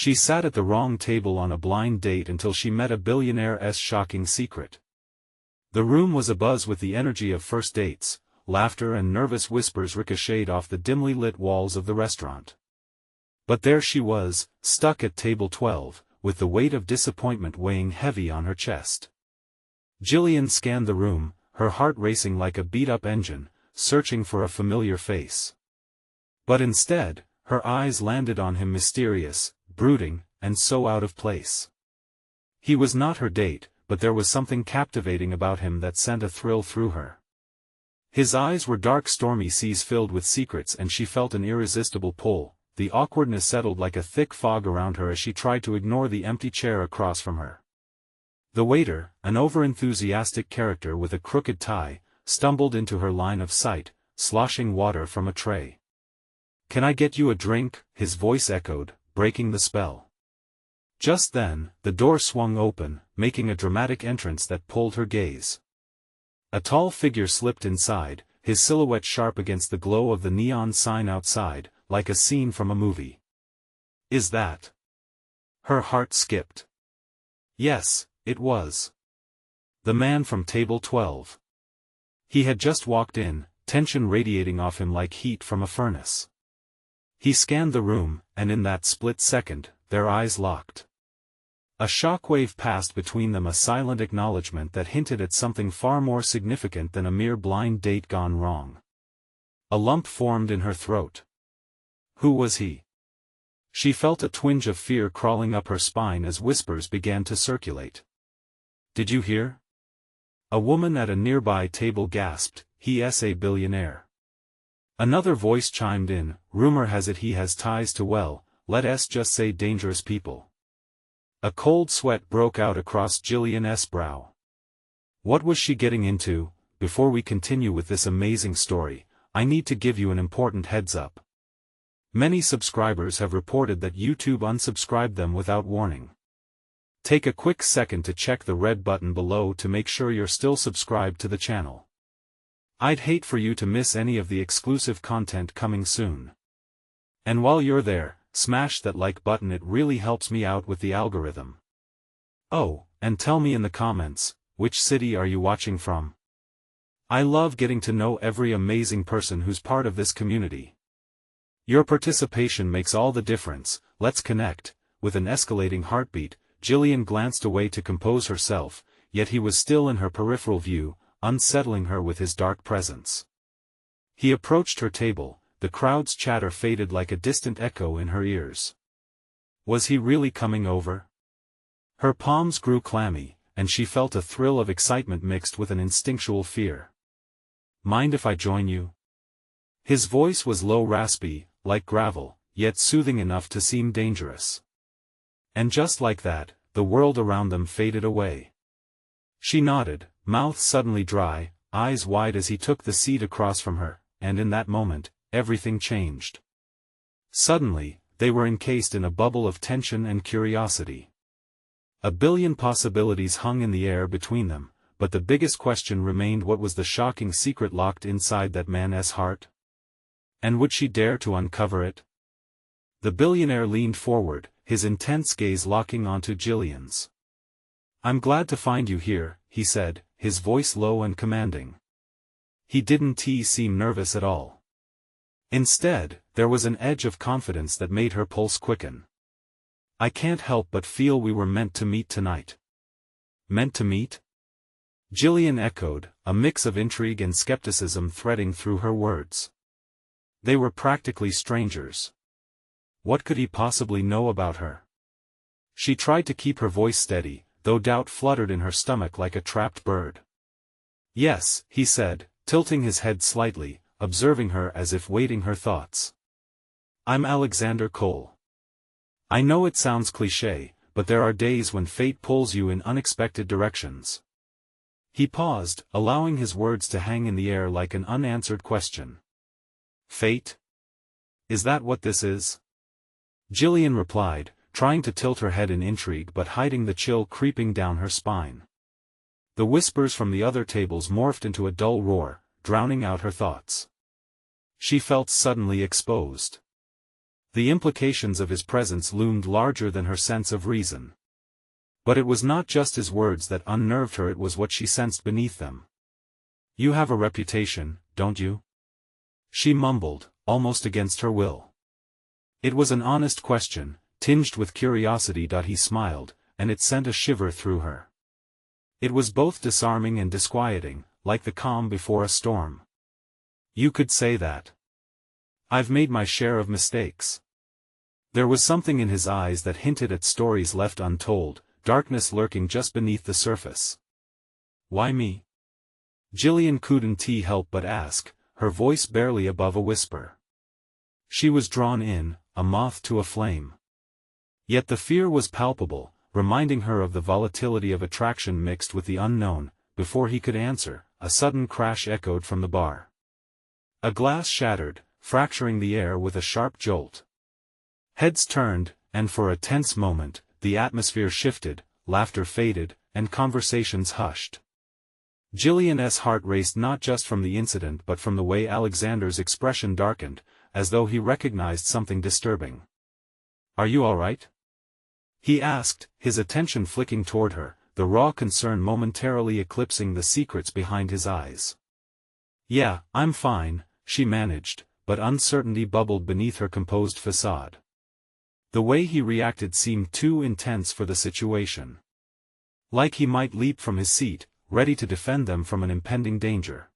She sat at the wrong table on a blind date until she met a billionaire's shocking secret. The room was abuzz with the energy of first dates, laughter and nervous whispers ricocheted off the dimly lit walls of the restaurant. But there she was, stuck at table 12, with the weight of disappointment weighing heavy on her chest. Jillian scanned the room, her heart racing like a beat-up engine, searching for a familiar face. But instead, her eyes landed on him, mysterious, brooding, and so out of place. He was not her date, but there was something captivating about him that sent a thrill through her. His eyes were dark, stormy seas filled with secrets, and she felt an irresistible pull. The awkwardness settled like a thick fog around her as she tried to ignore the empty chair across from her. The waiter, an overenthusiastic character with a crooked tie, stumbled into her line of sight, sloshing water from a tray. "Can I get you a drink?" his voice echoed, breaking the spell. Just then, the door swung open, making a dramatic entrance that pulled her gaze. A tall figure slipped inside, his silhouette sharp against the glow of the neon sign outside, like a scene from a movie. "Is that?" Her heart skipped. Yes, it was. The man from table 12. He had just walked in, tension radiating off him like heat from a furnace. He scanned the room, and in that split second, their eyes locked. A shockwave passed between them, a silent acknowledgement that hinted at something far more significant than a mere blind date gone wrong. A lump formed in her throat. Who was he? She felt a twinge of fear crawling up her spine as whispers began to circulate. "Did you hear?" A woman at a nearby table gasped, "He's a billionaire." Another voice chimed in, "Rumor has it he has ties to, well, let's just say dangerous people." A cold sweat broke out across Jillian's brow. What was she getting into? Before we continue with this amazing story, I need to give you an important heads up. Many subscribers have reported that YouTube unsubscribed them without warning. Take a quick second to check the red button below to make sure you're still subscribed to the channel. I'd hate for you to miss any of the exclusive content coming soon. And while you're there, smash that like button, it really helps me out with the algorithm. Oh, and tell me in the comments, which city are you watching from? I love getting to know every amazing person who's part of this community. Your participation makes all the difference. Let's connect. With an escalating heartbeat, Jillian glanced away to compose herself, yet he was still in her peripheral view, unsettling her with his dark presence. He approached her table, the crowd's chatter faded like a distant echo in her ears. Was he really coming over? Her palms grew clammy, and she felt a thrill of excitement mixed with an instinctual fear. "Mind if I join you?" His voice was low, raspy, like gravel, yet soothing enough to seem dangerous. And just like that, the world around them faded away. She nodded, mouth suddenly dry, eyes wide as he took the seat across from her, and in that moment, everything changed. Suddenly, they were encased in a bubble of tension and curiosity. A billion possibilities hung in the air between them, but the biggest question remained: what was the shocking secret locked inside that man's heart? And would she dare to uncover it? The billionaire leaned forward, his intense gaze locking onto Jillian's. "I'm glad to find you here," he said, his voice low and commanding. He didn't seem nervous at all. Instead, there was an edge of confidence that made her pulse quicken. "I can't help but feel we were meant to meet tonight." "Meant to meet?" Jillian echoed, a mix of intrigue and skepticism threading through her words. They were practically strangers. What could he possibly know about her? She tried to keep her voice steady, though doubt fluttered in her stomach like a trapped bird. "Yes," he said, tilting his head slightly, observing her as if weighting her thoughts. "I'm Alexander Cole. I know it sounds cliché, but there are days when fate pulls you in unexpected directions." He paused, allowing his words to hang in the air like an unanswered question. "Fate? Is that what this is?" Jillian replied, trying to tilt her head in intrigue but hiding the chill creeping down her spine. The whispers from the other tables morphed into a dull roar, drowning out her thoughts. She felt suddenly exposed. The implications of his presence loomed larger than her sense of reason. But it was not just his words that unnerved her, it was what she sensed beneath them. "You have a reputation, don't you?" she mumbled, almost against her will. It was an honest question, tinged with curiosity. He smiled, and it sent a shiver through her. It was both disarming and disquieting, like the calm before a storm. "You could say that. I've made my share of mistakes." There was something in his eyes that hinted at stories left untold, darkness lurking just beneath the surface. "Why me?" Jillian couldn't help but ask, her voice barely above a whisper. She was drawn in, a moth to a flame. Yet the fear was palpable, reminding her of the volatility of attraction mixed with the unknown. Before he could answer, a sudden crash echoed from the bar. A glass shattered, fracturing the air with a sharp jolt. Heads turned, and for a tense moment, the atmosphere shifted, laughter faded, and conversations hushed. Jillian's heart raced not just from the incident but from the way Alexander's expression darkened, as though he recognized something disturbing. "Are you all right?" he asked, his attention flicking toward her, the raw concern momentarily eclipsing the secrets behind his eyes. "Yeah, I'm fine," she managed, but uncertainty bubbled beneath her composed facade. The way he reacted seemed too intense for the situation. Like he might leap from his seat, ready to defend them from an impending danger.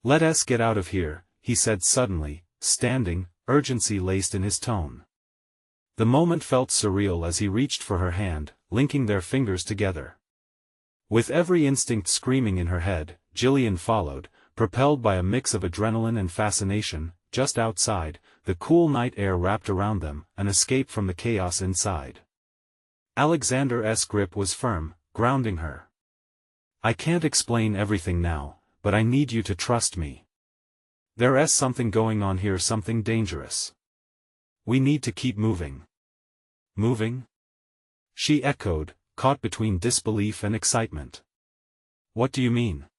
"Let us get out of here," he said suddenly, standing, urgency laced in his tone. The moment felt surreal as he reached for her hand, linking their fingers together. With every instinct screaming in her head, Jillian followed, propelled by a mix of adrenaline and fascination. Just outside, the cool night air wrapped around them, an escape from the chaos inside. Alexander's grip was firm, grounding her. "I can't explain everything now, but I need you to trust me. There's something going on here, something dangerous. We need to keep moving." "Moving?" she echoed, caught between disbelief and excitement. "What do you mean?"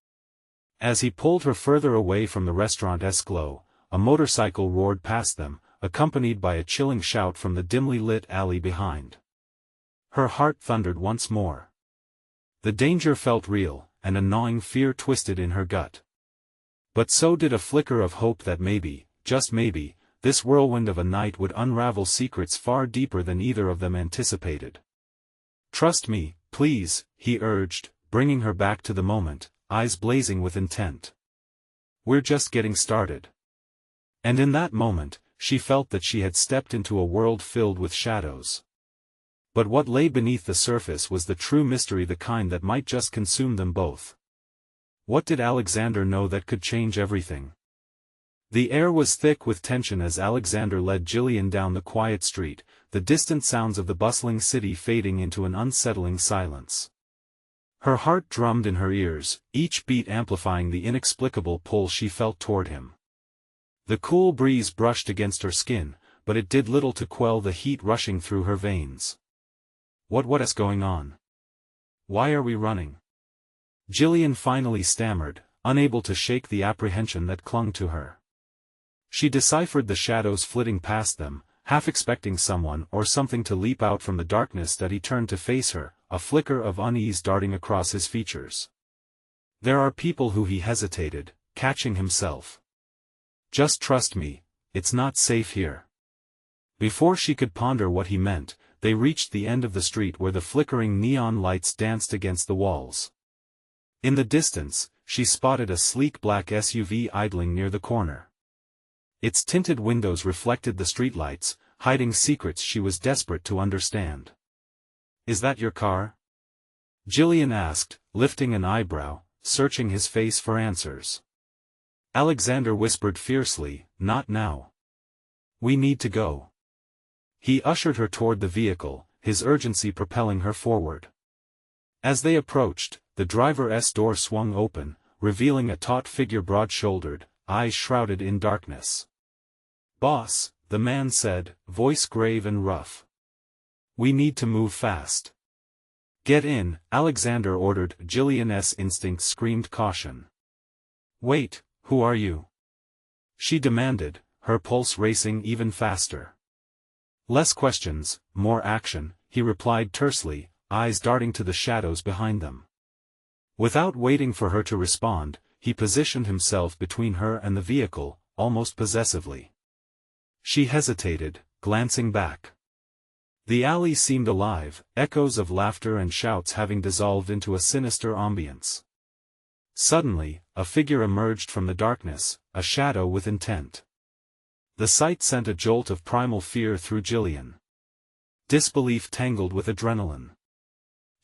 As he pulled her further away from the restaurant's glow, a motorcycle roared past them, accompanied by a chilling shout from the dimly lit alley behind. Her heart thundered once more. The danger felt real, and a gnawing fear twisted in her gut. But so did a flicker of hope that maybe, just maybe, this whirlwind of a night would unravel secrets far deeper than either of them anticipated. "Trust me, please," he urged, bringing her back to the moment, eyes blazing with intent. "We're just getting started." And in that moment, she felt that she had stepped into a world filled with shadows. But what lay beneath the surface was the true mystery, the kind that might just consume them both. What did Alexander know that could change everything? The air was thick with tension as Alexander led Jillian down the quiet street, the distant sounds of the bustling city fading into an unsettling silence. Her heart drummed in her ears, each beat amplifying the inexplicable pull she felt toward him. The cool breeze brushed against her skin, but it did little to quell the heat rushing through her veins. What is going on? Why are we running?" Jillian finally stammered, unable to shake the apprehension that clung to her. She deciphered the shadows flitting past them, half expecting someone or something to leap out from the darkness. That he turned to face her, a flicker of unease darting across his features. "There are people who," he hesitated, catching himself. "Just trust me, it's not safe here." Before she could ponder what he meant, they reached the end of the street where the flickering neon lights danced against the walls. In the distance, she spotted a sleek black SUV idling near the corner. Its tinted windows reflected the streetlights, hiding secrets she was desperate to understand. "Is that your car?" Jillian asked, lifting an eyebrow, searching his face for answers. Alexander whispered fiercely, "Not now. We need to go." He ushered her toward the vehicle, his urgency propelling her forward. As they approached, the driver's door swung open, revealing a taut figure, broad-shouldered, eyes shrouded in darkness. "Boss," the man said, voice grave and rough. "We need to move fast." "Get in," Alexander ordered. Jillian's instinct screamed caution. "Wait, who are you?" she demanded, her pulse racing even faster. Less questions, more action, he replied tersely, eyes darting to the shadows behind them. Without waiting for her to respond, he positioned himself between her and the vehicle, almost possessively. She hesitated, glancing back. The alley seemed alive, echoes of laughter and shouts having dissolved into a sinister ambience. Suddenly, a figure emerged from the darkness, a shadow with intent. The sight sent a jolt of primal fear through Jillian. Disbelief tangled with adrenaline.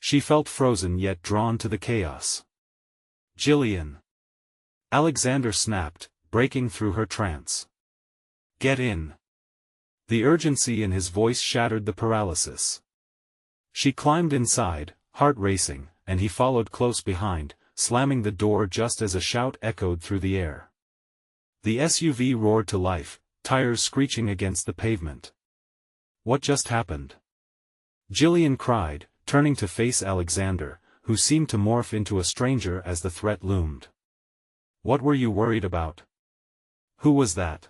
She felt frozen yet drawn to the chaos. Jillian! Alexander snapped, breaking through her trance. Get in! The urgency in his voice shattered the paralysis. She climbed inside, heart racing, and he followed close behind, slamming the door just as a shout echoed through the air. The SUV roared to life, tires screeching against the pavement. What just happened? Jillian cried, turning to face Alexander, who seemed to morph into a stranger as the threat loomed. What were you worried about? Who was that?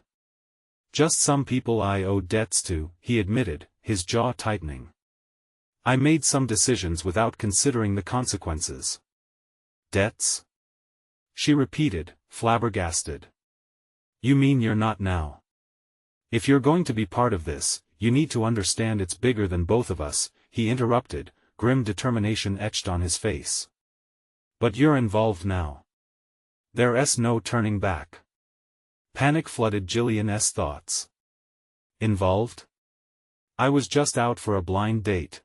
Just some people I owe debts to, he admitted, his jaw tightening. I made some decisions without considering the consequences. Debts? She repeated, flabbergasted. You mean you're not now? If you're going to be part of this, you need to understand it's bigger than both of us, he interrupted, grim determination etched on his face. But you're involved now. There's no turning back. Panic flooded Jillian's thoughts. Involved? I was just out for a blind date.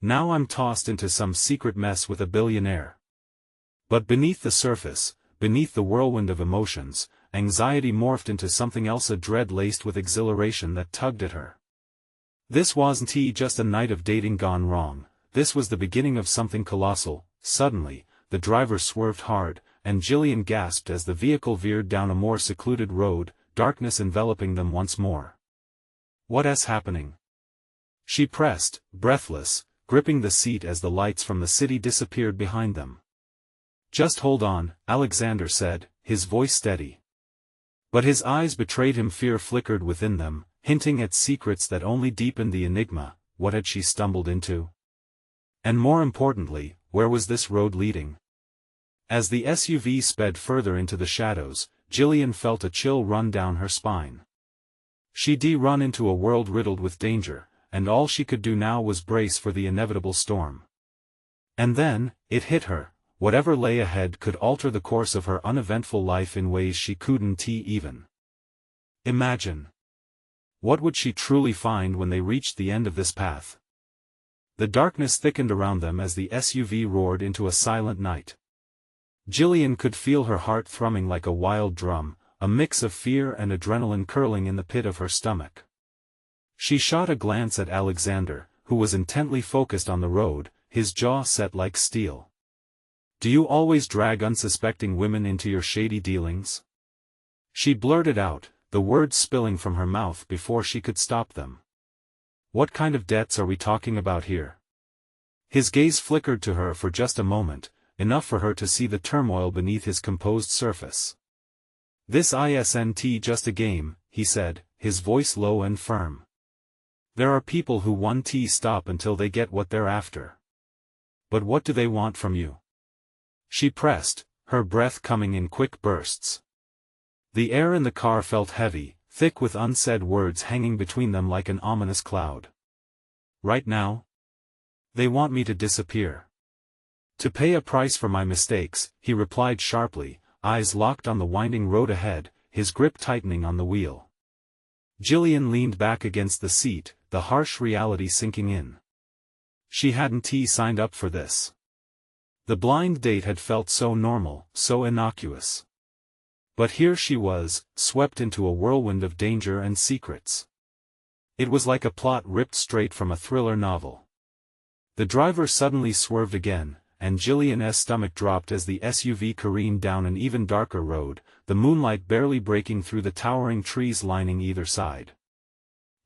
Now I'm tossed into some secret mess with a billionaire. But beneath the surface, beneath the whirlwind of emotions, anxiety morphed into something else, a dread laced with exhilaration that tugged at her. This wasn't just a night of dating gone wrong, this was the beginning of something colossal. Suddenly, the driver swerved hard, and Jillian gasped as the vehicle veered down a more secluded road, darkness enveloping them once more. What's happening? She pressed, breathless, gripping the seat as the lights from the city disappeared behind them. Just hold on, Alexander said, his voice steady. But his eyes betrayed him. Fear flickered within them, hinting at secrets that only deepened the enigma. What had she stumbled into? And more importantly, where was this road leading? As the SUV sped further into the shadows, Jillian felt a chill run down her spine. She'd run into a world riddled with danger, and all she could do now was brace for the inevitable storm. And then, it hit her. Whatever lay ahead could alter the course of her uneventful life in ways she couldn't even imagine. What would she truly find when they reached the end of this path? The darkness thickened around them as the SUV roared into a silent night. Jillian could feel her heart thrumming like a wild drum, a mix of fear and adrenaline curling in the pit of her stomach. She shot a glance at Alexander, who was intently focused on the road, his jaw set like steel. Do you always drag unsuspecting women into your shady dealings? She blurted out, the words spilling from her mouth before she could stop them. What kind of debts are we talking about here? His gaze flickered to her for just a moment, enough for her to see the turmoil beneath his composed surface. This isn't just a game, he said, his voice low and firm. There are people who won't stop until they get what they're after. But what do they want from you? She pressed, her breath coming in quick bursts. The air in the car felt heavy, thick with unsaid words hanging between them like an ominous cloud. Right now? They want me to disappear. To pay a price for my mistakes, he replied sharply, eyes locked on the winding road ahead, his grip tightening on the wheel. Jillian leaned back against the seat, the harsh reality sinking in. She hadn't signed up for this. The blind date had felt so normal, so innocuous. But here she was, swept into a whirlwind of danger and secrets. It was like a plot ripped straight from a thriller novel. The driver suddenly swerved again, and Jillian's stomach dropped as the SUV careened down an even darker road, the moonlight barely breaking through the towering trees lining either side.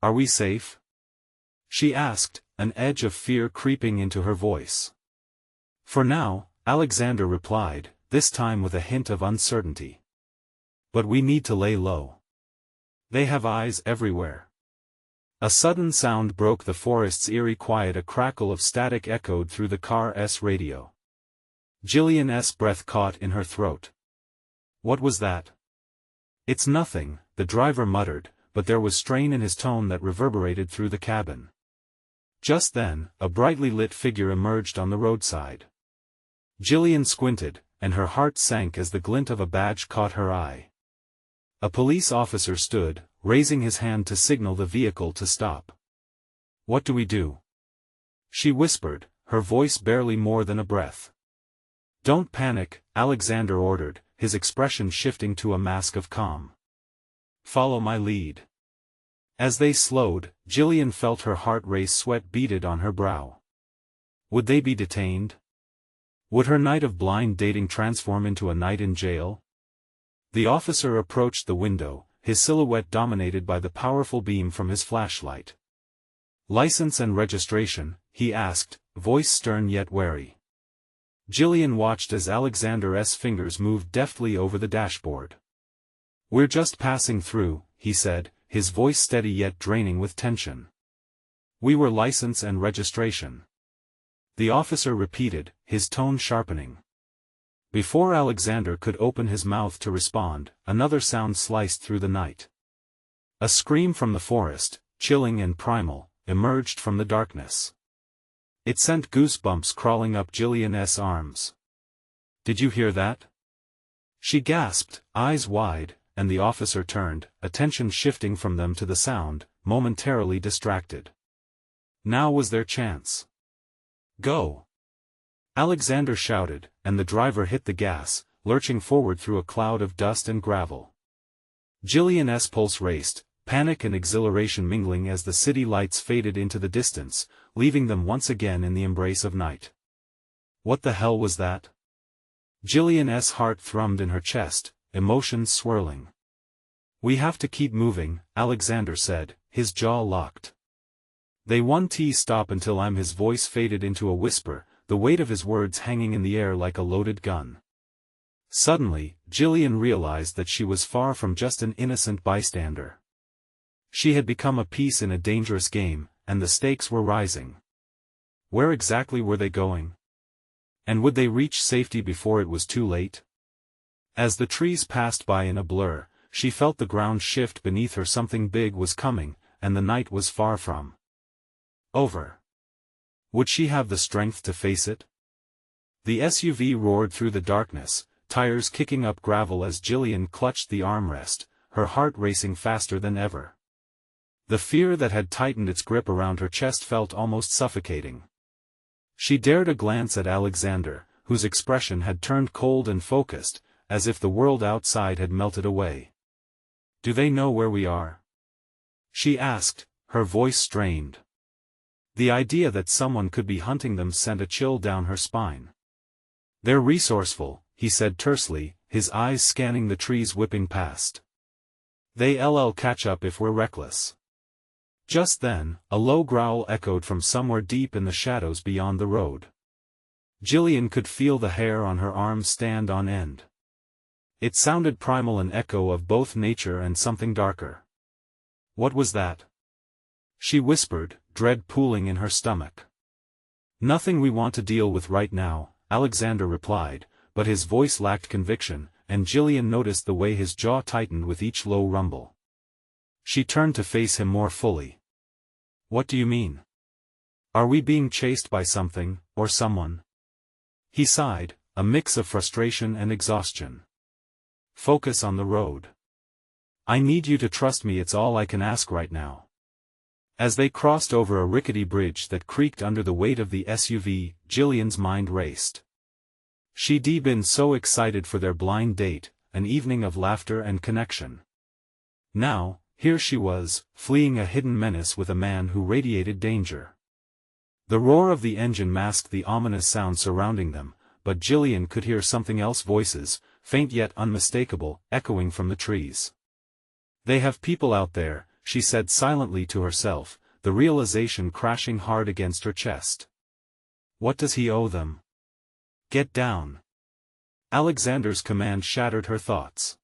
Are we safe? She asked, an edge of fear creeping into her voice. For now, Alexander replied, this time with a hint of uncertainty. But we need to lay low. They have eyes everywhere. A sudden sound broke the forest's eerie quiet. A crackle of static echoed through the car's radio. Jillian's breath caught in her throat. What was that? It's nothing, the driver muttered, but there was strain in his tone that reverberated through the cabin. Just then, a brightly lit figure emerged on the roadside. Jillian squinted, and her heart sank as the glint of a badge caught her eye. A police officer stood, raising his hand to signal the vehicle to stop. What do we do? She whispered, her voice barely more than a breath. Don't panic, Alexander ordered, his expression shifting to a mask of calm. Follow my lead. As they slowed, Jillian felt her heart race. Sweat beaded on her brow. Would they be detained? Would her night of blind dating transform into a night in jail? The officer approached the window, his silhouette dominated by the powerful beam from his flashlight. License and registration, he asked, voice stern yet wary. Jillian watched as Alexander's fingers moved deftly over the dashboard. We're just passing through, he said, his voice steady yet draining with tension. We were license and registration. The officer repeated, his tone sharpening. Before Alexander could open his mouth to respond, another sound sliced through the night. A scream from the forest, chilling and primal, emerged from the darkness. It sent goosebumps crawling up Jillian's arms. Did you hear that? She gasped, eyes wide, and the officer turned, attention shifting from them to the sound, momentarily distracted. Now was their chance. Go! Alexander shouted, and the driver hit the gas, lurching forward through a cloud of dust and gravel. Jillian's pulse raced, panic and exhilaration mingling as the city lights faded into the distance, leaving them once again in the embrace of night. What the hell was that? Jillian's heart thrummed in her chest, emotions swirling. We have to keep moving, Alexander said, his jaw locked. They won't stop until I'm. His voice faded into a whisper, the weight of his words hanging in the air like a loaded gun. Suddenly, Jillian realized that she was far from just an innocent bystander. She had become a piece in a dangerous game, and the stakes were rising. Where exactly were they going? And would they reach safety before it was too late? As the trees passed by in a blur, she felt the ground shift beneath her. Something big was coming, and the night was far from over. Would she have the strength to face it? The SUV roared through the darkness, tires kicking up gravel as Jillian clutched the armrest, her heart racing faster than ever. The fear that had tightened its grip around her chest felt almost suffocating. She dared a glance at Alexander, whose expression had turned cold and focused, as if the world outside had melted away. Do they know where we are? She asked, her voice strained. The idea that someone could be hunting them sent a chill down her spine. They're resourceful, he said tersely, his eyes scanning the trees whipping past. They'll catch up if we're reckless. Just then, a low growl echoed from somewhere deep in the shadows beyond the road. Jillian could feel the hair on her arms stand on end. It sounded primal, an echo of both nature and something darker. What was that? She whispered, dread pooling in her stomach. Nothing we want to deal with right now, Alexander replied, but his voice lacked conviction, and Jillian noticed the way his jaw tightened with each low rumble. She turned to face him more fully. What do you mean? Are we being chased by something, or someone? He sighed, a mix of frustration and exhaustion. Focus on the road. I need you to trust me, it's all I can ask right now. As they crossed over a rickety bridge that creaked under the weight of the SUV, Jillian's mind raced. She'd been so excited for their blind date, an evening of laughter and connection. Now, here she was, fleeing a hidden menace with a man who radiated danger. The roar of the engine masked the ominous sound surrounding them, but Jillian could hear something else, voices, faint yet unmistakable, echoing from the trees. They have people out there, she said silently to herself, the realization crashing hard against her chest. What does he owe them? Get down. Alexander's command shattered her thoughts.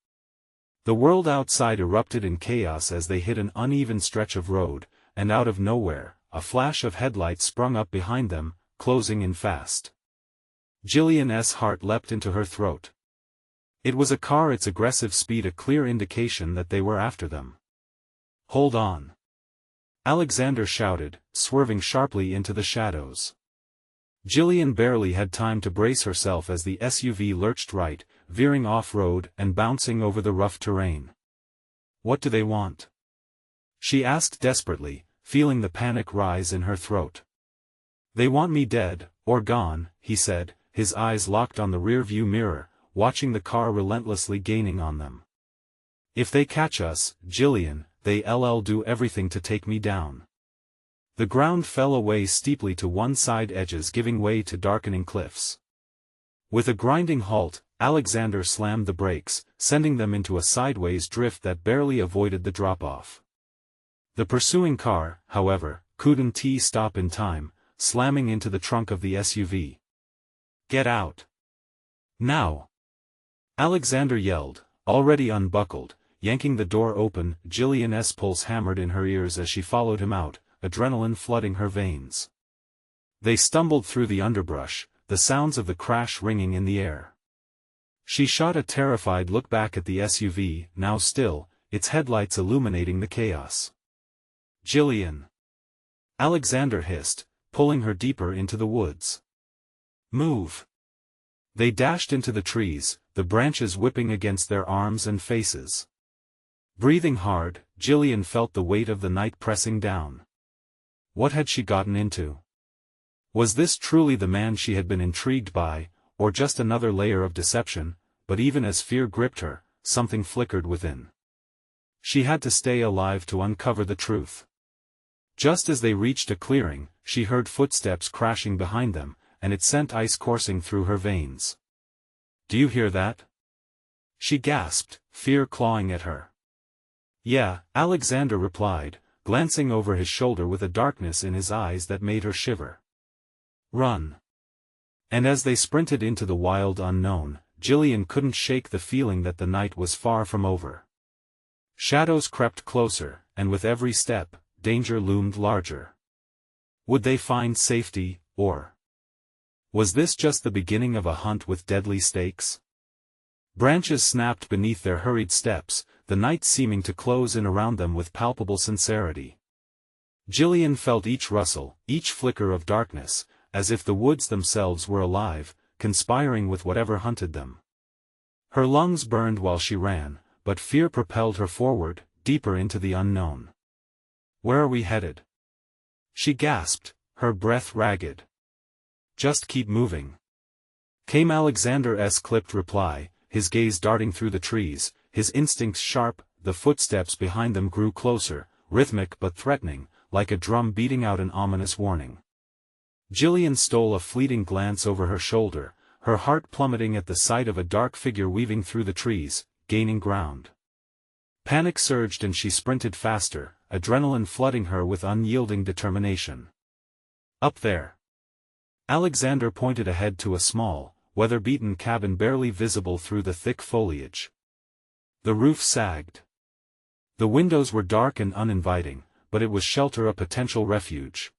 The world outside erupted in chaos as they hit an uneven stretch of road, and out of nowhere, a flash of headlights sprung up behind them, closing in fast. Jillian's heart leapt into her throat. It was a car, its aggressive speed a clear indication that they were after them. "Hold on!" Alexander shouted, swerving sharply into the shadows. Jillian barely had time to brace herself as the SUV lurched right, veering off-road and bouncing over the rough terrain. "What do they want?" she asked desperately, feeling the panic rise in her throat. "They want me dead, or gone," he said, his eyes locked on the rear-view mirror, watching the car relentlessly gaining on them. "If they catch us, Jillian, they'll do everything to take me down." The ground fell away steeply to one side, edges giving way to darkening cliffs. With a grinding halt, Alexander slammed the brakes, sending them into a sideways drift that barely avoided the drop-off. The pursuing car, however, couldn't stop in time, slamming into the trunk of the SUV. "Get out! Now!" Alexander yelled, already unbuckled, yanking the door open. Jillian's pulse hammered in her ears as she followed him out, adrenaline flooding her veins. They stumbled through the underbrush, the sounds of the crash ringing in the air. She shot a terrified look back at the SUV, now still, its headlights illuminating the chaos. "Jillian!" Alexander hissed, pulling her deeper into the woods. "Move!" They dashed into the trees, the branches whipping against their arms and faces. Breathing hard, Jillian felt the weight of the night pressing down. What had she gotten into? Was this truly the man she had been intrigued by, or just another layer of deception? But even as fear gripped her, something flickered within. She had to stay alive to uncover the truth. Just as they reached a clearing, she heard footsteps crashing behind them, and it sent ice coursing through her veins. "Do you hear that?" she gasped, fear clawing at her. "Yeah," Alexander replied, glancing over his shoulder with a darkness in his eyes that made her shiver. "Run!" And as they sprinted into the wild unknown, Jillian couldn't shake the feeling that the night was far from over. Shadows crept closer, and with every step, danger loomed larger. Would they find safety, or was this just the beginning of a hunt with deadly stakes? Branches snapped beneath their hurried steps, the night seeming to close in around them with palpable sincerity. Jillian felt each rustle, each flicker of darkness, as if the woods themselves were alive, conspiring with whatever hunted them. Her lungs burned while she ran, but fear propelled her forward, deeper into the unknown. "Where are we headed?" she gasped, her breath ragged. "Just keep moving," came Alexander's clipped reply, his gaze darting through the trees, his instincts sharp. The footsteps behind them grew closer, rhythmic but threatening, like a drum beating out an ominous warning. Jillian stole a fleeting glance over her shoulder, her heart plummeting at the sight of a dark figure weaving through the trees, gaining ground. Panic surged and she sprinted faster, adrenaline flooding her with unyielding determination. "Up there!" Alexander pointed ahead to a small, weather-beaten cabin barely visible through the thick foliage. The roof sagged. The windows were dark and uninviting, but it was shelter, a potential refuge.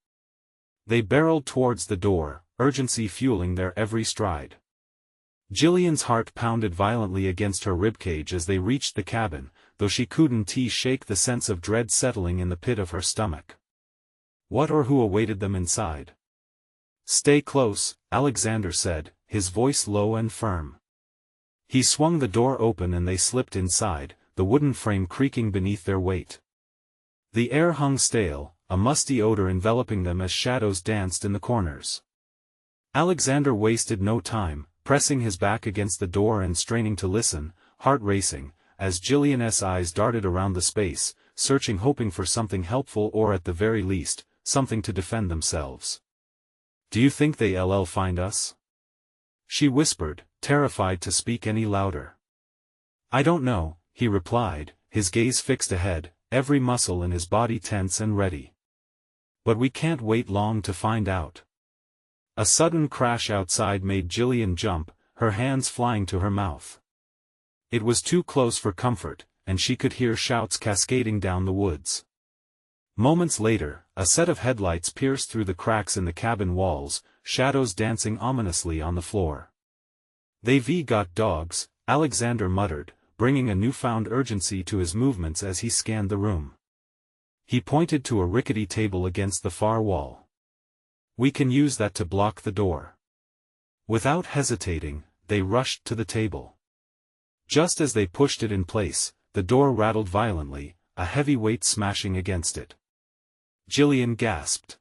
They barreled towards the door, urgency fueling their every stride. Jillian's heart pounded violently against her ribcage as they reached the cabin, though she couldn't shake the sense of dread settling in the pit of her stomach. What or who awaited them inside? "Stay close," Alexander said, his voice low and firm. He swung the door open and they slipped inside, the wooden frame creaking beneath their weight. The air hung stale, a musty odor enveloping them as shadows danced in the corners. Alexander wasted no time, pressing his back against the door and straining to listen, heart racing, as Jillian's eyes darted around the space, searching, hoping for something helpful or at the very least, something to defend themselves. "Do you think they'll find us?" she whispered, terrified to speak any louder. "I don't know," he replied, his gaze fixed ahead, every muscle in his body tense and ready. "But we can't wait long to find out." A sudden crash outside made Jillian jump, her hands flying to her mouth. It was too close for comfort, and she could hear shouts cascading down the woods. Moments later, a set of headlights pierced through the cracks in the cabin walls, shadows dancing ominously on the floor. "They've got dogs," Alexander muttered, bringing a newfound urgency to his movements as he scanned the room. He pointed to a rickety table against the far wall. "We can use that to block the door." Without hesitating, they rushed to the table. Just as they pushed it in place, the door rattled violently, a heavy weight smashing against it. Jillian gasped.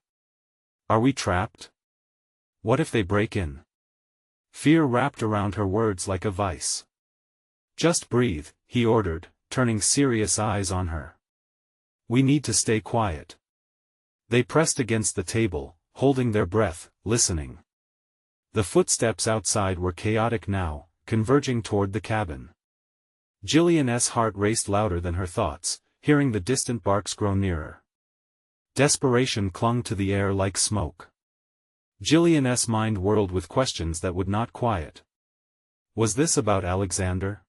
"Are we trapped? What if they break in?" Fear wrapped around her words like a vice. "Just breathe," he ordered, turning serious eyes on her. "We need to stay quiet." They pressed against the table, holding their breath, listening. The footsteps outside were chaotic now, converging toward the cabin. Jillian's heart raced louder than her thoughts, hearing the distant barks grow nearer. Desperation clung to the air like smoke. Jillian's mind whirled with questions that would not quiet. Was this about Alexander?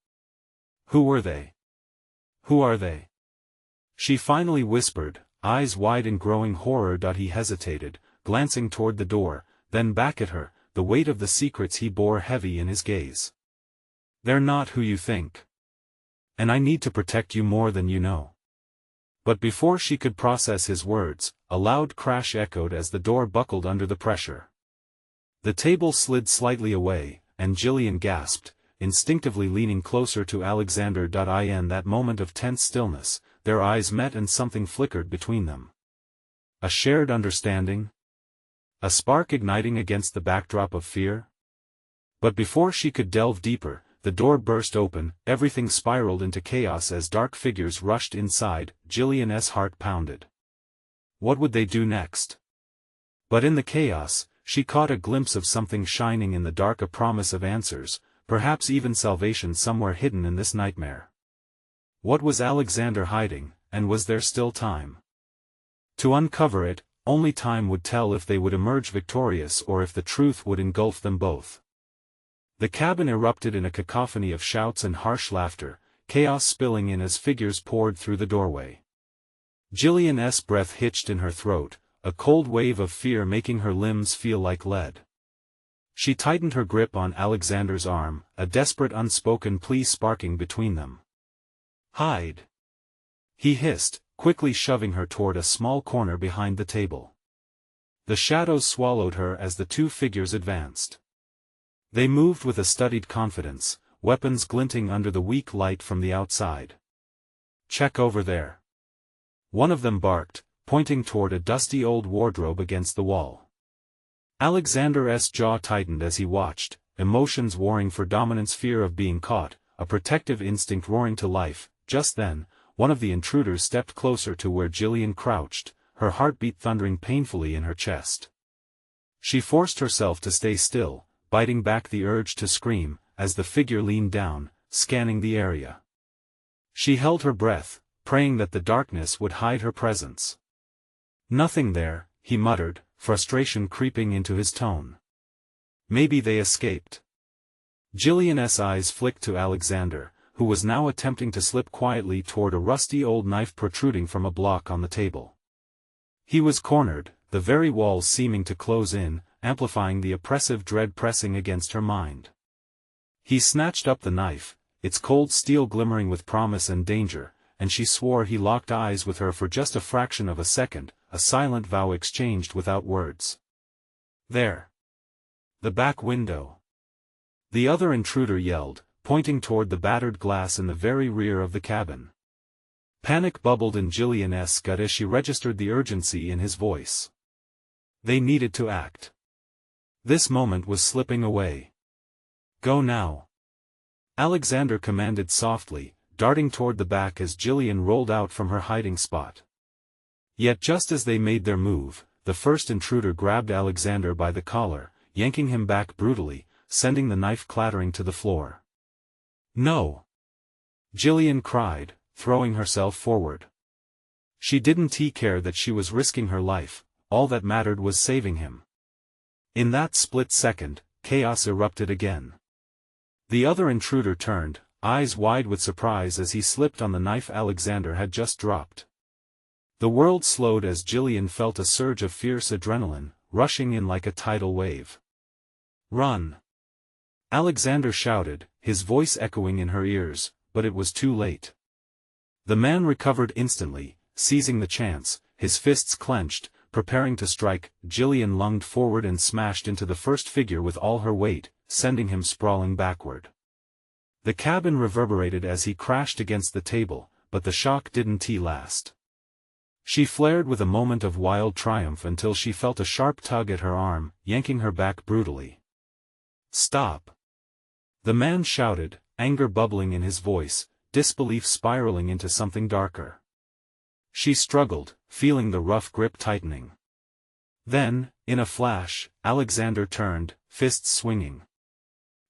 Who were they? Who are they? She finally whispered, eyes wide in growing horror. He hesitated, glancing toward the door, then back at her, the weight of the secrets he bore heavy in his gaze. "They're not who you think. And I need to protect you more than you know." But before she could process his words, a loud crash echoed as the door buckled under the pressure. The table slid slightly away, and Jillian gasped, instinctively leaning closer to Alexander. In that moment of tense stillness, their eyes met and something flickered between them. A shared understanding? A spark igniting against the backdrop of fear? But before she could delve deeper, the door burst open, everything spiraled into chaos as dark figures rushed inside. Jillian's heart pounded. What would they do next? But in the chaos, she caught a glimpse of something shining in the dark, a promise of answers, perhaps even salvation somewhere hidden in this nightmare. What was Alexander hiding, and was there still time? To uncover it, only time would tell if they would emerge victorious or if the truth would engulf them both. The cabin erupted in a cacophony of shouts and harsh laughter, chaos spilling in as figures poured through the doorway. Jillian's breath hitched in her throat, a cold wave of fear making her limbs feel like lead. She tightened her grip on Alexander's arm, a desperate unspoken plea sparking between them. "Hide!" he hissed, quickly shoving her toward a small corner behind the table. The shadows swallowed her as the two figures advanced. They moved with a studied confidence, weapons glinting under the weak light from the outside. "Check over there," one of them barked, pointing toward a dusty old wardrobe against the wall. Alexander's jaw tightened as he watched, emotions warring for dominance, fear of being caught, a protective instinct roaring to life. Just then, one of the intruders stepped closer to where Jillian crouched, her heartbeat thundering painfully in her chest. She forced herself to stay still, biting back the urge to scream, as the figure leaned down, scanning the area. She held her breath, praying that the darkness would hide her presence. "Nothing there," he muttered, frustration creeping into his tone. "Maybe they escaped." Jillian's eyes flicked to Alexander, who was now attempting to slip quietly toward a rusty old knife protruding from a block on the table. He was cornered, the very walls seeming to close in, amplifying the oppressive dread pressing against her mind. He snatched up the knife, its cold steel glimmering with promise and danger, and she swore he locked eyes with her for just a fraction of a second, a silent vow exchanged without words. "There. The back window." The other intruder yelled, pointing toward the battered glass in the very rear of the cabin. Panic bubbled in Jillian's gut as she registered the urgency in his voice. They needed to act. This moment was slipping away. "Go now," Alexander commanded softly, darting toward the back as Jillian rolled out from her hiding spot. Yet just as they made their move, the first intruder grabbed Alexander by the collar, yanking him back brutally, sending the knife clattering to the floor. "No!" Jillian cried, throwing herself forward. She didn't care that she was risking her life, all that mattered was saving him. In that split second, chaos erupted again. The other intruder turned, eyes wide with surprise as he slipped on the knife Alexander had just dropped. The world slowed as Jillian felt a surge of fierce adrenaline, rushing in like a tidal wave. "Run!" Alexander shouted, his voice echoing in her ears, but it was too late. The man recovered instantly, seizing the chance, his fists clenched, preparing to strike. Jillian lunged forward and smashed into the first figure with all her weight, sending him sprawling backward. The cabin reverberated as he crashed against the table, but the shock didn't last. She flared with a moment of wild triumph until she felt a sharp tug at her arm, yanking her back brutally. "Stop!" The man shouted, anger bubbling in his voice, disbelief spiraling into something darker. She struggled, feeling the rough grip tightening. Then, in a flash, Alexander turned, fists swinging.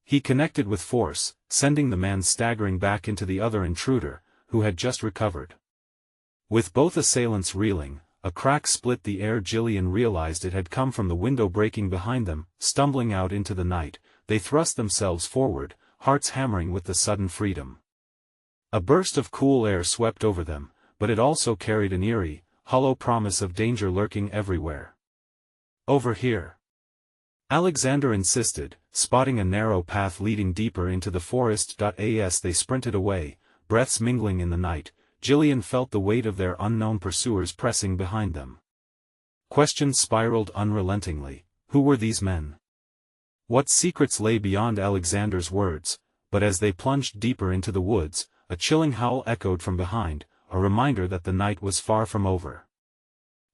He connected with force, sending the man staggering back into the other intruder, who had just recovered. With both assailants reeling, a crack split the air. Jillian realized it had come from the window breaking behind them. Stumbling out into the night, they thrust themselves forward, hearts hammering with the sudden freedom. A burst of cool air swept over them, but it also carried an eerie, hollow promise of danger lurking everywhere. "Over here," Alexander insisted, spotting a narrow path leading deeper into the forest. As they sprinted away, breaths mingling in the night, Jillian felt the weight of their unknown pursuers pressing behind them. Questions spiraled unrelentingly. Who were these men? What secrets lay beyond Alexander's words? But as they plunged deeper into the woods, a chilling howl echoed from behind, a reminder that the night was far from over.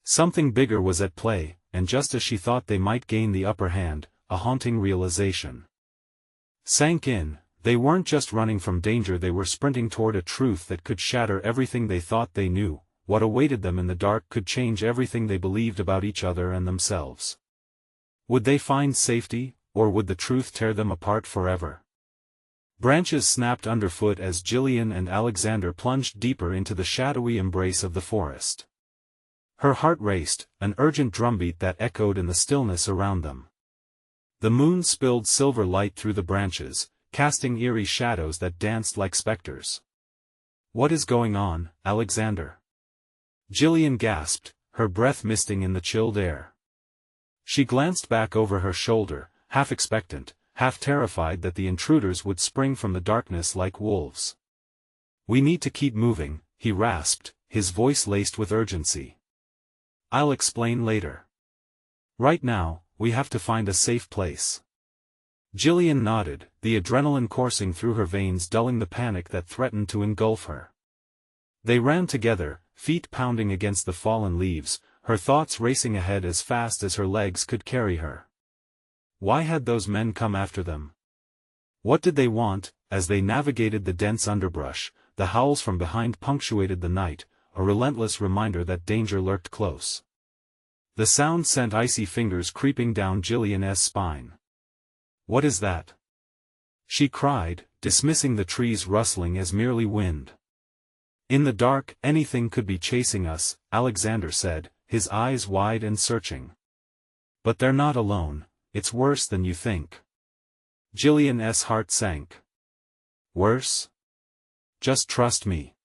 Something bigger was at play, and just as she thought they might gain the upper hand, a haunting realization sank in. They weren't just running from danger, they were sprinting toward a truth that could shatter everything they thought they knew. What awaited them in the dark could change everything they believed about each other and themselves. Would they find safety, or would the truth tear them apart forever? Branches snapped underfoot as Jillian and Alexander plunged deeper into the shadowy embrace of the forest. Her heart raced, an urgent drumbeat that echoed in the stillness around them. The moon spilled silver light through the branches, casting eerie shadows that danced like specters. "What is going on, Alexander?" Jillian gasped, her breath misting in the chilled air. She glanced back over her shoulder, half expectant, half terrified that the intruders would spring from the darkness like wolves. "We need to keep moving," he rasped, his voice laced with urgency. "I'll explain later. Right now, we have to find a safe place." Jillian nodded, the adrenaline coursing through her veins dulling the panic that threatened to engulf her. They ran together, feet pounding against the fallen leaves, her thoughts racing ahead as fast as her legs could carry her. Why had those men come after them? What did they want? As they navigated the dense underbrush, the howls from behind punctuated the night, a relentless reminder that danger lurked close. The sound sent icy fingers creeping down Jillian's spine. "What is that?" she cried, dismissing the trees rustling as merely wind. "In the dark, anything could be chasing us," Alexander said, his eyes wide and searching. "But they're not alone, it's worse than you think." Jillian's heart sank. "Worse? Just trust me."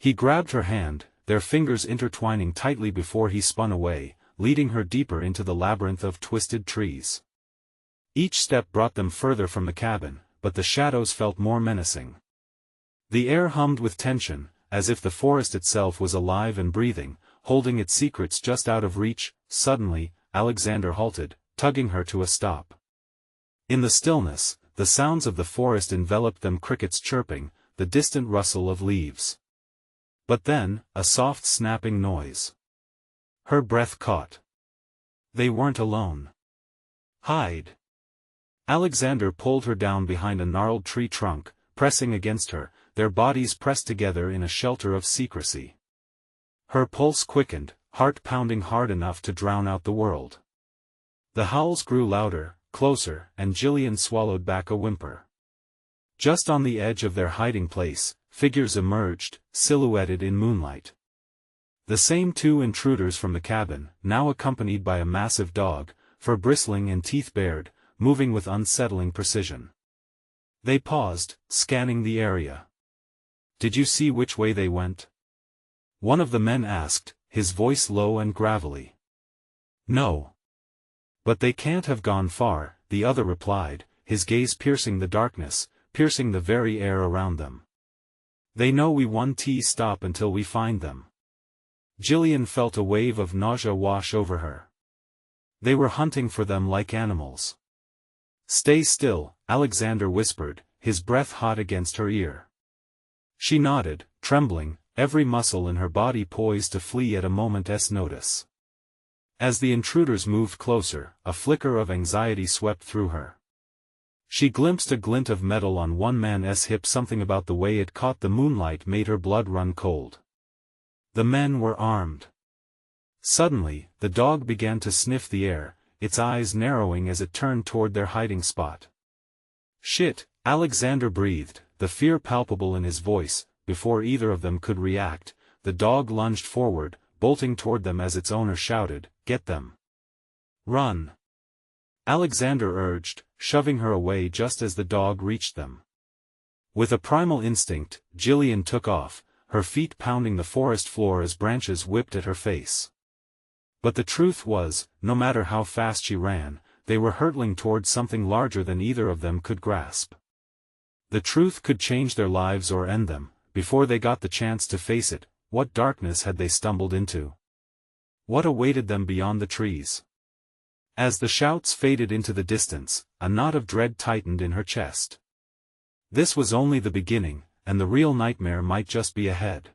He grabbed her hand, their fingers intertwining tightly before he spun away, leading her deeper into the labyrinth of twisted trees. Each step brought them further from the cabin, but the shadows felt more menacing. The air hummed with tension, as if the forest itself was alive and breathing, holding its secrets just out of reach. Suddenly, Alexander halted, tugging her to a stop. In the stillness, the sounds of the forest enveloped them, crickets chirping, the distant rustle of leaves. But then, a soft snapping noise. Her breath caught. They weren't alone. "Hide!" Alexander pulled her down behind a gnarled tree trunk, pressing against her, their bodies pressed together in a shelter of secrecy. Her pulse quickened, heart pounding hard enough to drown out the world. The howls grew louder, closer, and Jillian swallowed back a whimper. Just on the edge of their hiding place, figures emerged, silhouetted in moonlight. The same two intruders from the cabin, now accompanied by a massive dog, fur bristling and teeth bared, moving with unsettling precision. They paused, scanning the area. "Did you see which way they went?" one of the men asked, his voice low and gravelly. "No. But they can't have gone far," the other replied, his gaze piercing the darkness, piercing the very air around them. "They know we won't stop until we find them." Jillian felt a wave of nausea wash over her. They were hunting for them like animals. "Stay still," Alexander whispered, his breath hot against her ear. She nodded, trembling, every muscle in her body poised to flee at a moment's notice. As the intruders moved closer, a flicker of anxiety swept through her. She glimpsed a glint of metal on one man's hip. Something about the way it caught the moonlight made her blood run cold. The men were armed. Suddenly, the dog began to sniff the air, its eyes narrowing as it turned toward their hiding spot. "Shit," Alexander breathed, the fear palpable in his voice. Before either of them could react, the dog lunged forward, bolting toward them as its owner shouted, "Get them! Run!" Alexander urged, shoving her away just as the dog reached them. With a primal instinct, Jillian took off, her feet pounding the forest floor as branches whipped at her face. But the truth was, no matter how fast she ran, they were hurtling towards something larger than either of them could grasp. The truth could change their lives or end them. Before they got the chance to face it, what darkness had they stumbled into? What awaited them beyond the trees? As the shouts faded into the distance, a knot of dread tightened in her chest. This was only the beginning, and the real nightmare might just be ahead.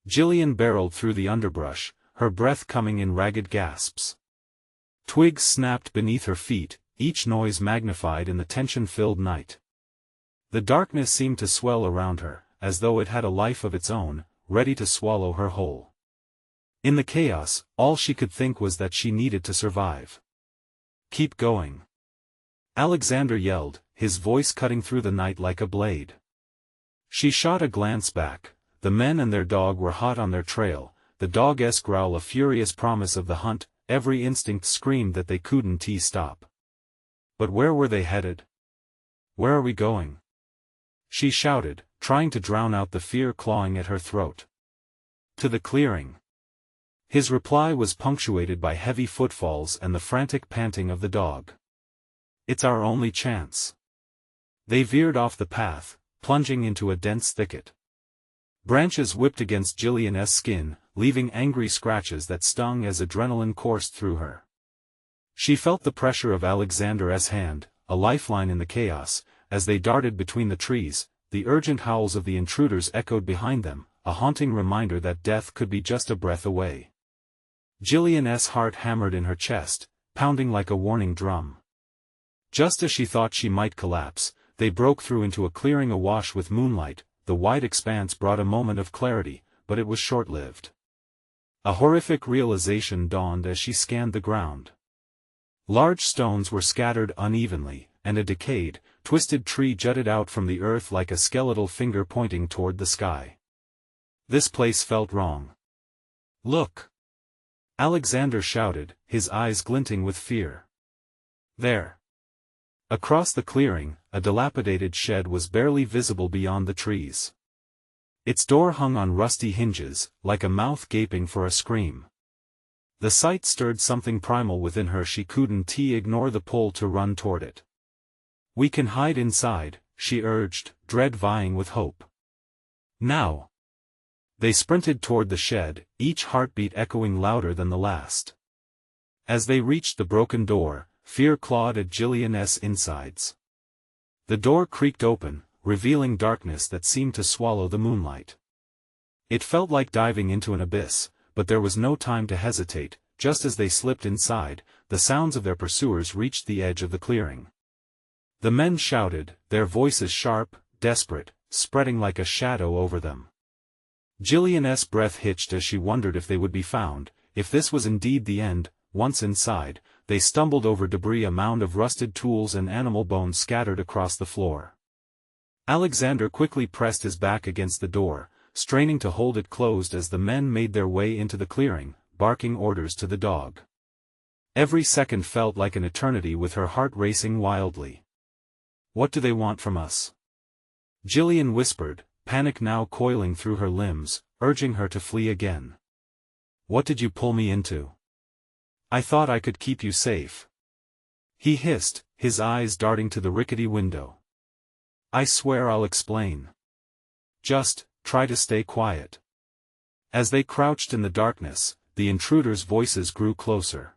Jillian barreled through the underbrush, her breath coming in ragged gasps. Twigs snapped beneath her feet, each noise magnified in the tension-filled night. The darkness seemed to swell around her, as though it had a life of its own, ready to swallow her whole. In the chaos, all she could think was that she needed to survive. "Keep going!" Alexander yelled, his voice cutting through the night like a blade. She shot a glance back. The men and their dog were hot on their trail, the dog's growl a furious promise of the hunt. Every instinct screamed that they couldn't stop. But where were they headed? "Where are we going?" she shouted, trying to drown out the fear clawing at her throat. "To the clearing." His reply was punctuated by heavy footfalls and the frantic panting of the dog. "It's our only chance." They veered off the path, plunging into a dense thicket. Branches whipped against Jillian's skin, leaving angry scratches that stung as adrenaline coursed through her. She felt the pressure of Alexander's hand, a lifeline in the chaos, as they darted between the trees. The urgent howls of the intruders echoed behind them, a haunting reminder that death could be just a breath away. Jillian's heart hammered in her chest, pounding like a warning drum. Just as she thought she might collapse, they broke through into a clearing awash with moonlight. The wide expanse brought a moment of clarity, but it was short-lived. A horrific realization dawned as she scanned the ground. Large stones were scattered unevenly, and a decayed, twisted tree jutted out from the earth like a skeletal finger pointing toward the sky. This place felt wrong. "Look!" Alexander shouted, his eyes glinting with fear. There! Across the clearing, a dilapidated shed was barely visible beyond the trees. Its door hung on rusty hinges, like a mouth gaping for a scream. The sight stirred something primal within her. She couldn't ignore the pull to run toward it. "We can hide inside," she urged, dread vying with hope. "Now!" They sprinted toward the shed, each heartbeat echoing louder than the last. As they reached the broken door, fear clawed at Jillian's insides. The door creaked open, revealing darkness that seemed to swallow the moonlight. It felt like diving into an abyss, but there was no time to hesitate. Just as they slipped inside, the sounds of their pursuers reached the edge of the clearing. The men shouted, their voices sharp, desperate, spreading like a shadow over them. Jillian's breath hitched as she wondered if they would be found. If this was indeed the end. Once inside, they stumbled over debris, a mound of rusted tools and animal bones scattered across the floor. Alexander quickly pressed his back against the door, straining to hold it closed as the men made their way into the clearing, barking orders to the dog. Every second felt like an eternity, with her heart racing wildly. "What do they want from us?" Jillian whispered, panic now coiling through her limbs, urging her to flee again. What did you pull me into? I thought I could keep you safe. He hissed, his eyes darting to the rickety window. I swear I'll explain. Just, try to stay quiet. As they crouched in the darkness, the intruders' voices grew closer.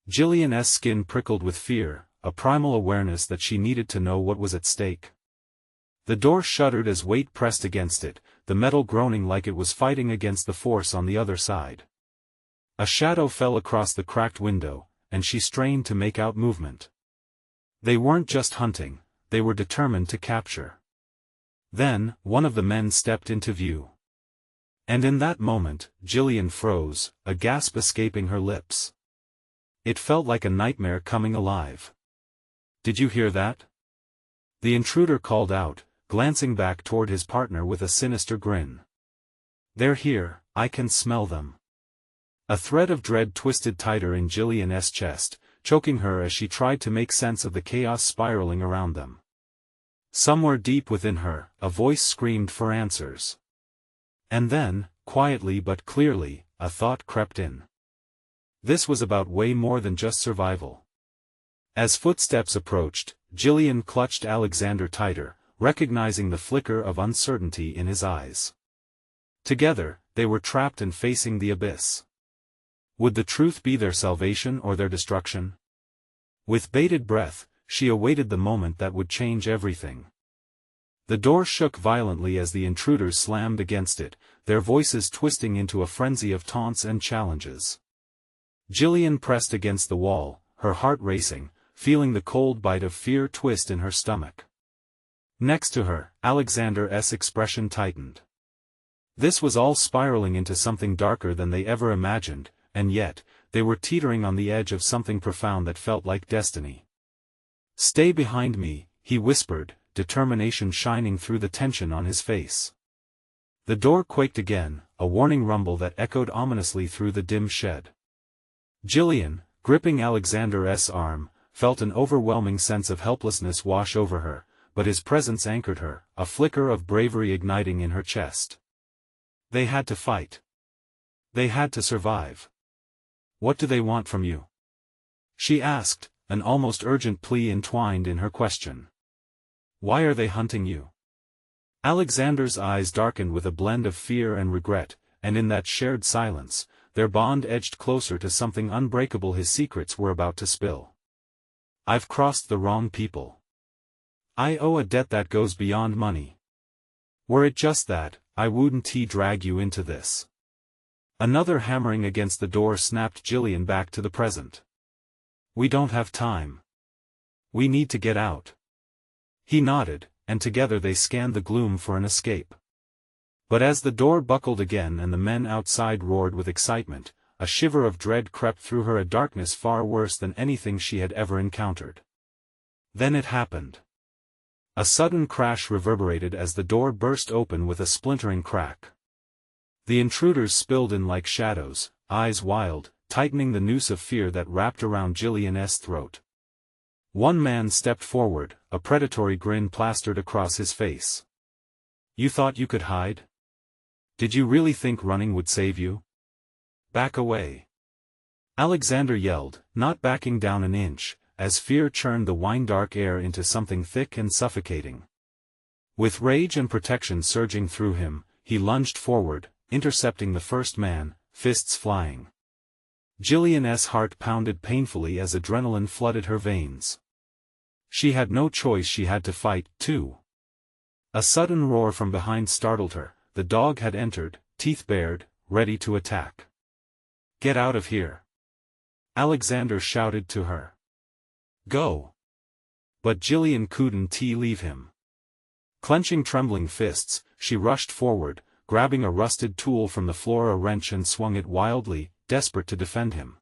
Jillian's skin prickled with fear, a primal awareness that she needed to know what was at stake. The door shuddered as weight pressed against it, the metal groaning like it was fighting against the force on the other side. A shadow fell across the cracked window, and she strained to make out movement. They weren't just hunting, they were determined to capture. Then, one of the men stepped into view. And in that moment, Jillian froze, a gasp escaping her lips. It felt like a nightmare coming alive. Did you hear that? The intruder called out, glancing back toward his partner with a sinister grin. They're here, I can smell them. A thread of dread twisted tighter in Jillian's chest, choking her as she tried to make sense of the chaos spiraling around them. Somewhere deep within her, a voice screamed for answers. And then, quietly but clearly, a thought crept in. This was about way more than just survival. As footsteps approached, Jillian clutched Alexander tighter, recognizing the flicker of uncertainty in his eyes. Together, they were trapped and facing the abyss. Would the truth be their salvation or their destruction? With bated breath, she awaited the moment that would change everything. The door shook violently as the intruders slammed against it, their voices twisting into a frenzy of taunts and challenges. Jillian pressed against the wall, her heart racing, feeling the cold bite of fear twist in her stomach. Next to her, Alexander's expression tightened. This was all spiraling into something darker than they ever imagined, and yet, they were teetering on the edge of something profound that felt like destiny. Stay behind me, he whispered, determination shining through the tension on his face. The door quaked again, a warning rumble that echoed ominously through the dim shed. Jillian, gripping Alexander's arm, felt an overwhelming sense of helplessness wash over her, but his presence anchored her, a flicker of bravery igniting in her chest. They had to fight. They had to survive. What do they want from you? She asked, an almost urgent plea entwined in her question. Why are they hunting you? Alexander's eyes darkened with a blend of fear and regret, and in that shared silence, their bond edged closer to something unbreakable his secrets were about to spill. I've crossed the wrong people. I owe a debt that goes beyond money. Were it just that, I wouldn't drag you into this. Another hammering against the door snapped Jillian back to the present. We don't have time. We need to get out. He nodded, and together they scanned the gloom for an escape. But as the door buckled again and the men outside roared with excitement, a shiver of dread crept through her, a darkness far worse than anything she had ever encountered. Then it happened. A sudden crash reverberated as the door burst open with a splintering crack. The intruders spilled in like shadows, eyes wild, tightening the noose of fear that wrapped around Jillian's throat. One man stepped forward, a predatory grin plastered across his face. You thought you could hide? Did you really think running would save you? Back away. Alexander yelled, not backing down an inch, as fear churned the wine-dark air into something thick and suffocating. With rage and protection surging through him, he lunged forward, intercepting the first man, fists flying. Jillian's heart pounded painfully as adrenaline flooded her veins. She had no choice, she had to fight, too. A sudden roar from behind startled her, the dog had entered, teeth bared, ready to attack. Get out of here! Alexander shouted to her. Go! But Jillian couldn't leave him. Clenching trembling fists, she rushed forward, grabbing a rusted tool from the floor, a wrench, and swung it wildly, desperate to defend him.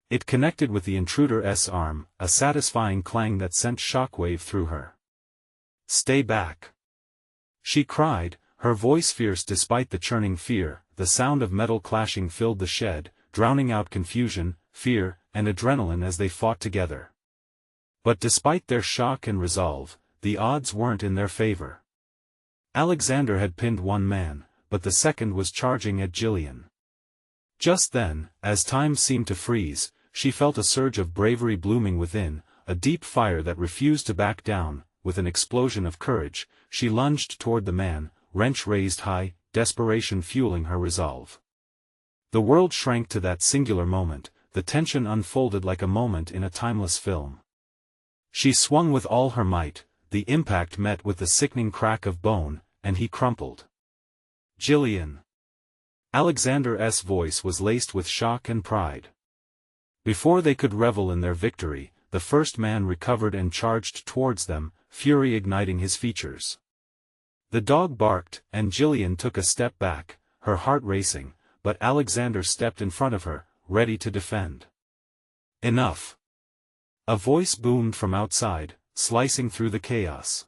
It connected with the intruder's arm, a satisfying clang that sent shockwave through her. Stay back! She cried, her voice fierce despite the churning fear. The sound of metal clashing filled the shed, drowning out confusion, fear, and adrenaline as they fought together. But despite their shock and resolve, the odds weren't in their favor. Alexander had pinned one man, but the second was charging at Jillian. Just then, as time seemed to freeze, she felt a surge of bravery blooming within, a deep fire that refused to back down. With an explosion of courage, she lunged toward the man, wrench raised high, desperation fueling her resolve. The world shrank to that singular moment, the tension unfolded like a moment in a timeless film. She swung with all her might, the impact met with the sickening crack of bone, and he crumpled. Jillian. Alexander's voice was laced with shock and pride. Before they could revel in their victory, the first man recovered and charged towards them, fury igniting his features. The dog barked, and Jillian took a step back, her heart racing, but Alexander stepped in front of her, ready to defend. Enough! A voice boomed from outside, slicing through the chaos.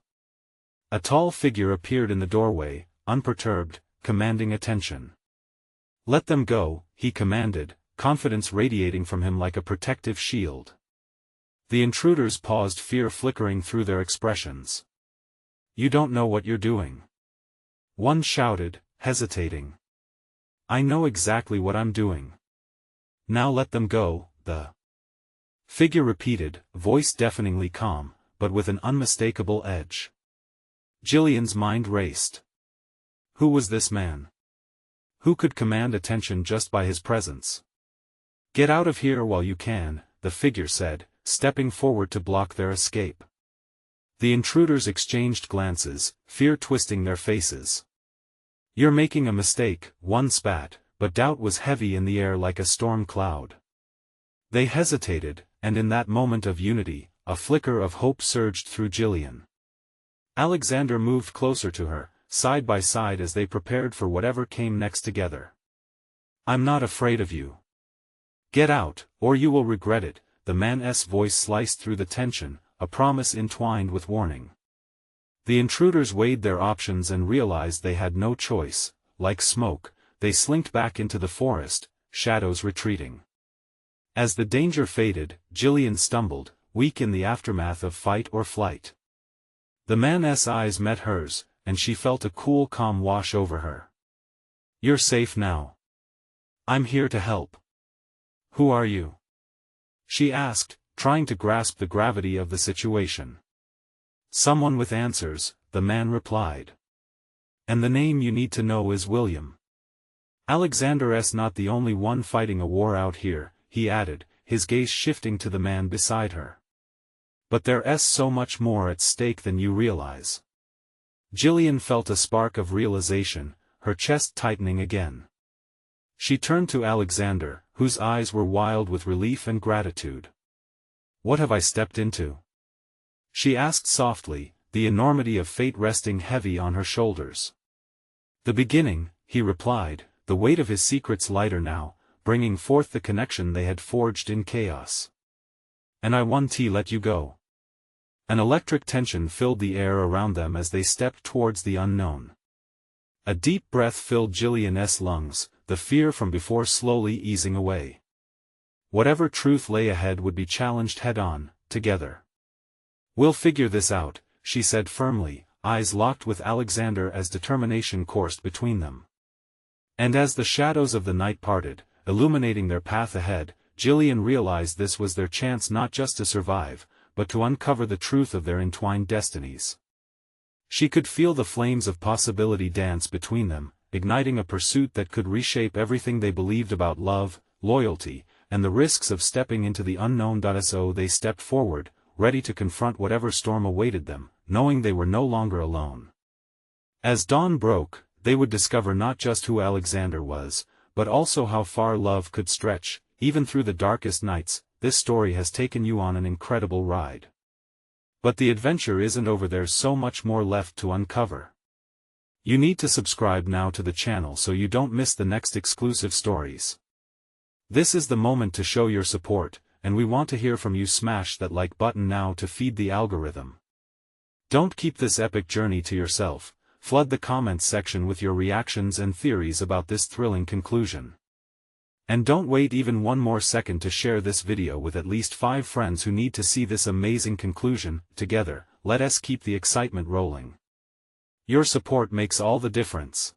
A tall figure appeared in the doorway, unperturbed, commanding attention. Let them go, he commanded, confidence radiating from him like a protective shield. The intruders paused, fear flickering through their expressions. You don't know what you're doing. One shouted, hesitating. I know exactly what I'm doing. Now let them go, the figure repeated, voice deafeningly calm, but with an unmistakable edge. Jillian's mind raced. Who was this man? Who could command attention just by his presence? Get out of here while you can, the figure said, stepping forward to block their escape. The intruders exchanged glances, fear twisting their faces. You're making a mistake, one spat, but doubt was heavy in the air like a storm cloud. They hesitated, and in that moment of unity, a flicker of hope surged through Jillian. Alexander moved closer to her, side by side as they prepared for whatever came next together. I'm not afraid of you. Get out, or you will regret it, the man's voice sliced through the tension, a promise entwined with warning. The intruders weighed their options and realized they had no choice. Like smoke, they slinked back into the forest, shadows retreating. As the danger faded, Jillian stumbled, weak in the aftermath of fight or flight. The man's eyes met hers, and she felt a cool calm wash over her. You're safe now. I'm here to help. Who are you? She asked, trying to grasp the gravity of the situation. Someone with answers, the man replied. And the name you need to know is William. Alexander's not the only one fighting a war out here, he added, his gaze shifting to the man beside her. But there's so much more at stake than you realize. Jillian felt a spark of realization, her chest tightening again. She turned to Alexander, whose eyes were wild with relief and gratitude. What have I stepped into? She asked softly, the enormity of fate resting heavy on her shoulders. The beginning, he replied, the weight of his secrets lighter now, bringing forth the connection they had forged in chaos. And I won't let you go. An electric tension filled the air around them as they stepped towards the unknown. A deep breath filled Jillian's lungs, the fear from before slowly easing away. Whatever truth lay ahead would be challenged head-on, together. We'll figure this out, she said firmly, eyes locked with Alexander as determination coursed between them. And as the shadows of the night parted, illuminating their path ahead, Jillian realized this was their chance not just to survive, but to uncover the truth of their entwined destinies. She could feel the flames of possibility dance between them, igniting a pursuit that could reshape everything they believed about love, loyalty, and the risks of stepping into the unknown. So they stepped forward, ready to confront whatever storm awaited them, knowing they were no longer alone. As dawn broke, they would discover not just who Alexander was, but also how far love could stretch, even through the darkest nights. This story has taken you on an incredible ride. But the adventure isn't over, there's so much more left to uncover. You need to subscribe now to the channel so you don't miss the next exclusive stories. This is the moment to show your support, and we want to hear from you. Smash that like button now to feed the algorithm. Don't keep this epic journey to yourself, flood the comments section with your reactions and theories about this thrilling conclusion. And don't wait even one more second to share this video with at least 5 friends who need to see this amazing conclusion. Together, let us keep the excitement rolling. Your support makes all the difference.